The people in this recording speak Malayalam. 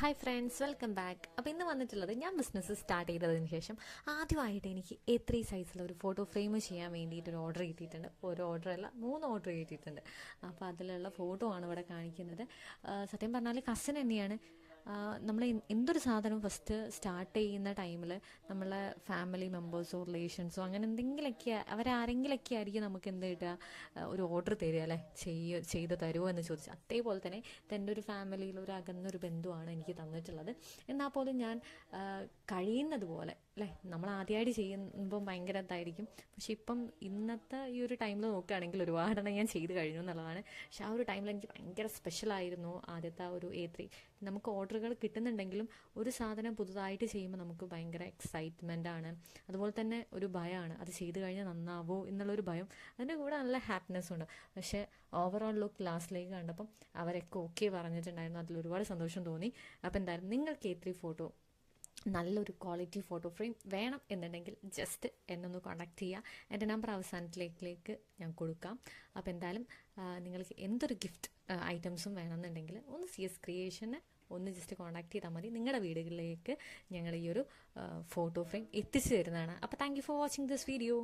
Hi friends, welcome back. അപ്പോൾ ഇന്ന് വന്നിട്ടുള്ളത് ഞാൻ ബിസിനസ് സ്റ്റാർട്ട് ചെയ്തതിന് ശേഷം ആദ്യമായിട്ട് എനിക്ക് A3 സൈസിൽ ഒരു ഫോട്ടോ ഫ്രെയിം ചെയ്യാൻ വേണ്ടിയിട്ട് ഒരു ഓർഡർ കിട്ടിയിട്ടുണ്ട്. ഒരു ഓർഡർ അല്ല, 3 ഓർഡർ കിട്ടിയിട്ടുണ്ട്. അപ്പോൾ അതിലുള്ള ഫോട്ടോ ആണ് ഇവിടെ കാണിക്കുന്നത്. സത്യം പറഞ്ഞാൽ കസിൻ തന്നെയാണ്. നമ്മൾ എന്തൊരു സാധനവും ഫസ്റ്റ് സ്റ്റാർട്ട് ചെയ്യുന്ന ടൈമിൽ നമ്മളെ ഫാമിലി മെമ്പേഴ്സോ റിലേഷൻസോ അങ്ങനെ എന്തെങ്കിലുമൊക്കെ അവരാരെങ്കിലൊക്കെ ആയിരിക്കും നമുക്ക് എന്ത് കിട്ടുക, ഒരു ഓർഡർ തരിക അല്ലേ, ചെയ്ത് തരുമോ എന്ന് ചോദിച്ചു. അതേപോലെ തന്നെ എൻ്റെ ഒരു ഫാമിലിയിൽ ഒരു അകന്നൊരു ബന്ധുവാണ് എനിക്ക് തന്നിട്ടുള്ളത്. എന്നാൽ പോലും ഞാൻ കഴിയുന്നത് പോലെ അല്ലേ, നമ്മൾ ആദ്യമായിട്ട് ചെയ്യുമ്പം ഭയങ്കര ഇതായിരിക്കും. പക്ഷെ ഇപ്പം ഇന്നത്തെ ഈ ഒരു ടൈമിൽ നോക്കുകയാണെങ്കിൽ ഒരുപാടെണ്ണം ഞാൻ ചെയ്ത് കഴിഞ്ഞു എന്നുള്ളതാണ്. പക്ഷെ ആ ഒരു ടൈമിൽ എനിക്ക് ഭയങ്കര സ്പെഷ്യലായിരുന്നു ആദ്യത്തെ ഒരു A3. നമുക്ക് ഓർഡറുകൾ കിട്ടുന്നുണ്ടെങ്കിലും ഒരു സാധനം പുതുതായിട്ട് ചെയ്യുമ്പോൾ നമുക്ക് ഭയങ്കര എക്സൈറ്റ്മെൻ്റ് ആണ്. അതുപോലെ തന്നെ ഒരു ഭയമാണ്, അത് ചെയ്ത് കഴിഞ്ഞാൽ നന്നാവോ എന്നുള്ളൊരു ഭയം. അതിൻ്റെ കൂടെ നല്ല ഹാപ്പിനെസ്സും ഉണ്ട്. പക്ഷേ ഓവറോൾ ലുക്ക് ലാസ്റ്റിലേക്ക് കണ്ടപ്പം അവരൊക്കെ ഓക്കെ പറഞ്ഞിട്ടുണ്ടായിരുന്നു. അതിൽ ഒരുപാട് സന്തോഷം തോന്നി. അപ്പോൾ എന്തായാലും നിങ്ങൾക്ക് A3 ഫോട്ടോ, നല്ലൊരു ക്വാളിറ്റി ഫോട്ടോ ഫ്രെയിം വേണം എന്നുണ്ടെങ്കിൽ ജസ്റ്റ് എന്നൊന്ന് കോൺടാക്ട് ചെയ്യുക. എൻ്റെ നമ്പർ അവസാനത്തിലേക്ക് ഞാൻ കൊടുക്കാം. അപ്പോൾ എന്തായാലും നിങ്ങൾക്ക് എന്തൊരു ഗിഫ്റ്റ് ഐറ്റംസും വേണമെന്നുണ്ടെങ്കിൽ ഒന്ന് CS ക്രിയേഷന് ഒന്ന് ജസ്റ്റ് കോൺടാക്ട് ചെയ്താൽ മതി. നിങ്ങളുടെ വീടുകളിലേക്ക് ഞങ്ങൾ ഈ ഒരു ഫോട്ടോ ഫ്രെയിം എത്തിച്ചു തരുന്നതാണ്. അപ്പോൾ thank you for watching this video.